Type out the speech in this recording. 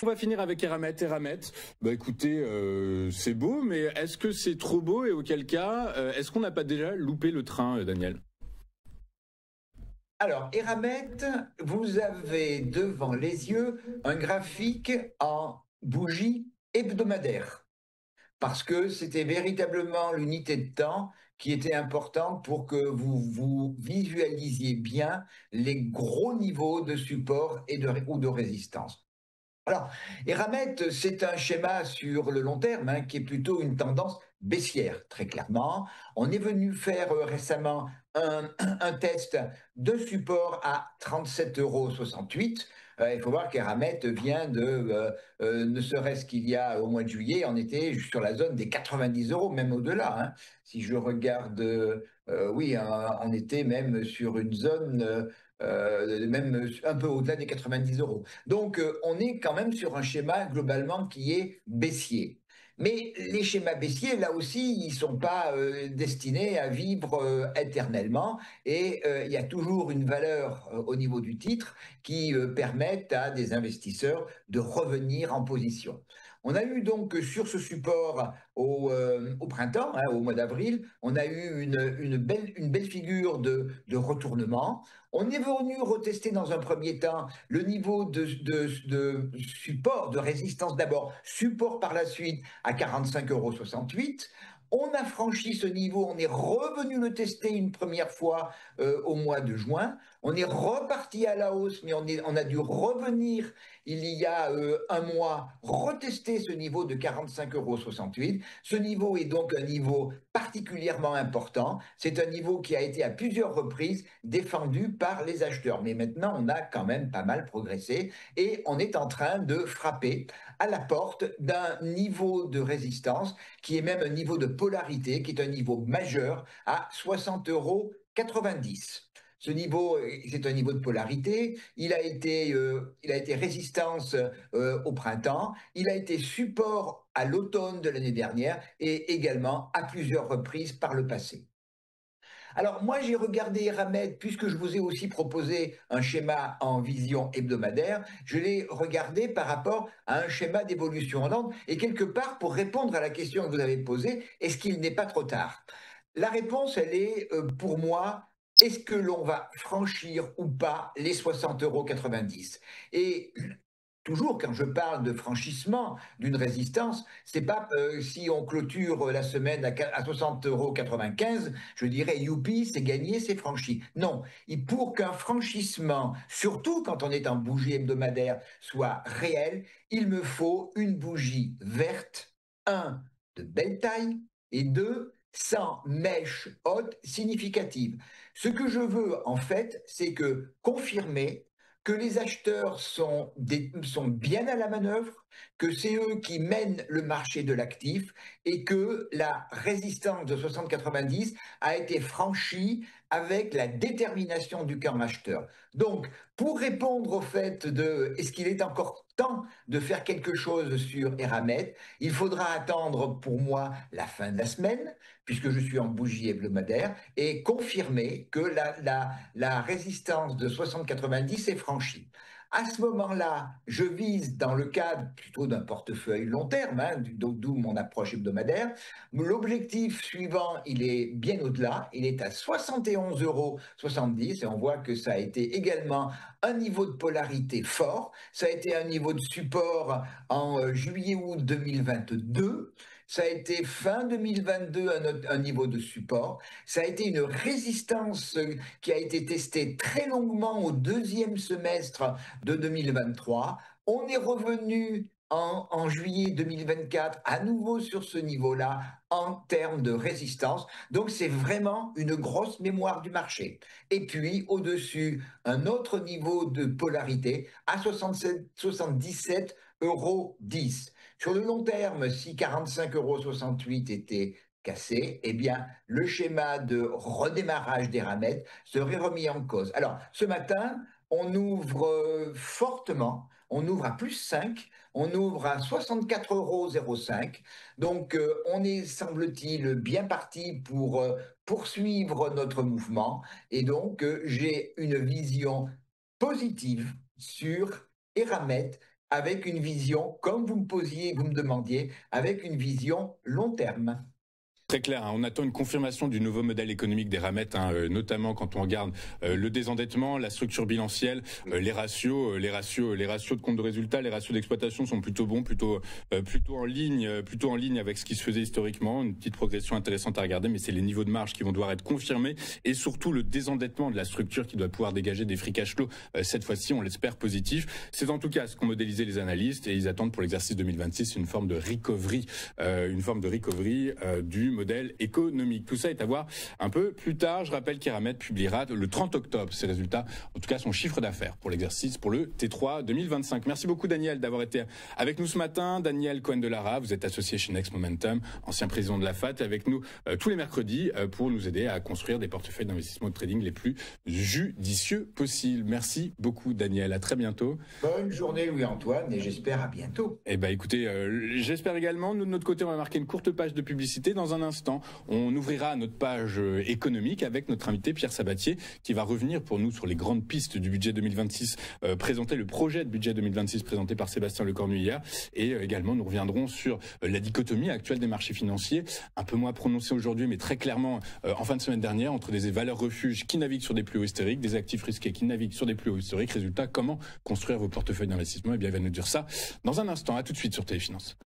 On va finir avec Eramet. Eramet, bah écoutez, c'est beau, mais est-ce que c'est trop beau et auquel cas, est-ce qu'on n'a pas déjà loupé le train, Daniel? Alors, Eramet, vous avez devant les yeux un graphique en bougie hebdomadaire, parce que c'était véritablement l'unité de temps qui était importante pour que vous visualisiez bien les gros niveaux de support ou de résistance. Alors, Eramet, c'est un schéma sur le long terme qui est plutôt une tendance baissière, très clairement. On est venu faire récemment un test de support à 37,68 €. Il faut voir qu'Eramet vient ne serait-ce qu'il y a au mois de juillet, on était sur la zone des 90 €, même au-delà. Si je regarde, oui, on était même sur une zone, même un peu au-delà des 90 €. Donc, on est quand même sur un schéma globalement qui est baissier. Mais les schémas baissiers, là aussi, ils ne sont pas destinés à vivre éternellement. Et il y a toujours une valeur au niveau du titre qui permettent à des investisseurs de revenir en position. On a eu donc sur ce support au printemps, au mois d'avril, on a eu une belle figure de retournement. On est venu retester dans un premier temps le niveau de support, de résistance d'abord, support par la suite à 45,68 €. On a franchi ce niveau, on est revenu le tester une première fois au mois de juin. On est reparti à la hausse, mais on a dû revenir il y a un mois, retester ce niveau de 45,68 €. Ce niveau est donc un niveau particulièrement important. C'est un niveau qui a été à plusieurs reprises défendu par les acheteurs. Mais maintenant, on a quand même pas mal progressé et on est en train de frapper à la porte d'un niveau de résistance qui est même un niveau de polarité, qui est un niveau majeur à 60,90 €. Ce niveau, c'est un niveau de polarité. Il a été résistance au printemps. Il a été support à l'automne de l'année dernière et également à plusieurs reprises par le passé. Alors moi, j'ai regardé Eramet, puisque je vous ai aussi proposé un schéma en vision hebdomadaire, je l'ai regardé par rapport à un schéma d'évolution en ordre, et quelque part, pour répondre à la question que vous avez posée, est-ce qu'il n'est pas trop tard? La réponse, elle est, pour moi, est-ce que l'on va franchir ou pas les 60,90 €? Et toujours, quand je parle de franchissement d'une résistance, c'est pas si on clôture la semaine à 60,95 €, je dirais youpi, c'est gagné, c'est franchi. Non, et pour qu'un franchissement, surtout quand on est en bougie hebdomadaire, soit réel, il me faut une bougie verte, un, de belle taille, et deux, sans mèche haute significative. Ce que je veux, en fait, c'est que confirmer que les acheteurs sont bien à la manœuvre, que c'est eux qui mènent le marché de l'actif et que la résistance de 60-90 a été franchie avec la détermination du cœur acheteur. Donc, pour répondre au fait de est-ce qu'il est encore temps de faire quelque chose sur Eramet, il faudra attendre pour moi la fin de la semaine, puisque je suis en bougie hebdomadaire, et confirmer que la résistance de 60-90 est franchie. À ce moment-là, je vise dans le cadre plutôt d'un portefeuille long terme, d'où mon approche hebdomadaire. L'objectif suivant, il est bien au-delà, il est à 71,70 € et on voit que ça a été également un niveau de polarité fort. Ça a été un niveau de support en juillet-août 2022. Ça a été fin 2022 un niveau de support. Ça a été une résistance qui a été testée très longuement au deuxième semestre de 2023. On est revenu en juillet 2024 à nouveau sur ce niveau-là en termes de résistance. Donc c'est vraiment une grosse mémoire du marché. Et puis au-dessus, un autre niveau de polarité à 77,10 €. Sur le long terme, si 45,68 € était cassé, eh bien, le schéma de redémarrage des ramettes serait remis en cause. Alors, ce matin, on ouvre fortement, on ouvre à plus 5, on ouvre à 64,05 €. Donc, on est, semble-t-il, bien parti pour poursuivre notre mouvement. Et donc, j'ai une vision positive sur Eramet avec une vision, comme vous me demandiez, avec une vision long terme. Très clair, hein. On attend une confirmation du nouveau modèle économique d'Eramet, hein, notamment quand on regarde le désendettement, la structure bilancielle, les ratios de compte de résultat, les ratios d'exploitation sont plutôt bons, plutôt en ligne avec ce qui se faisait historiquement. Une petite progression intéressante à regarder, mais c'est les niveaux de marge qui vont devoir être confirmés et surtout le désendettement de la structure qui doit pouvoir dégager des free cash flow. Cette fois-ci, on l'espère positif. C'est en tout cas ce qu'ont modélisé les analystes et ils attendent pour l'exercice 2026 une forme de recovery, du modèle économique. Tout ça est à voir un peu plus tard. Je rappelle qu'Eramet publiera le 30 octobre ses résultats, en tout cas son chiffre d'affaires pour l'exercice pour le T3 2025. Merci beaucoup Daniel d'avoir été avec nous ce matin. Daniel Cohen-Delara, vous êtes associé chez Next Momentum, ancien président de la FAT, avec nous tous les mercredis pour nous aider à construire des portefeuilles d'investissement de trading les plus judicieux possibles. Merci beaucoup Daniel, à très bientôt. Bonne journée Louis-Antoine et j'espère à bientôt. Eh ben écoutez, j'espère également. Nous de notre côté, on va marquer une courte page de publicité. Dans un instant, on ouvrira notre page économique avec notre invité Pierre Sabatier qui va revenir pour nous sur les grandes pistes du budget 2026, présenter le projet de budget 2026 présenté par Sébastien Lecornu hier. Et également, nous reviendrons sur la dichotomie actuelle des marchés financiers, un peu moins prononcée aujourd'hui, mais très clairement en fin de semaine dernière, entre des valeurs refuges qui naviguent sur des plus hauts historiques, des actifs risqués qui naviguent sur des plus hauts historiques. Résultat, comment construire vos portefeuilles d'investissement? Eh bien, il va nous dire ça dans un instant. À tout de suite sur Téléfinance.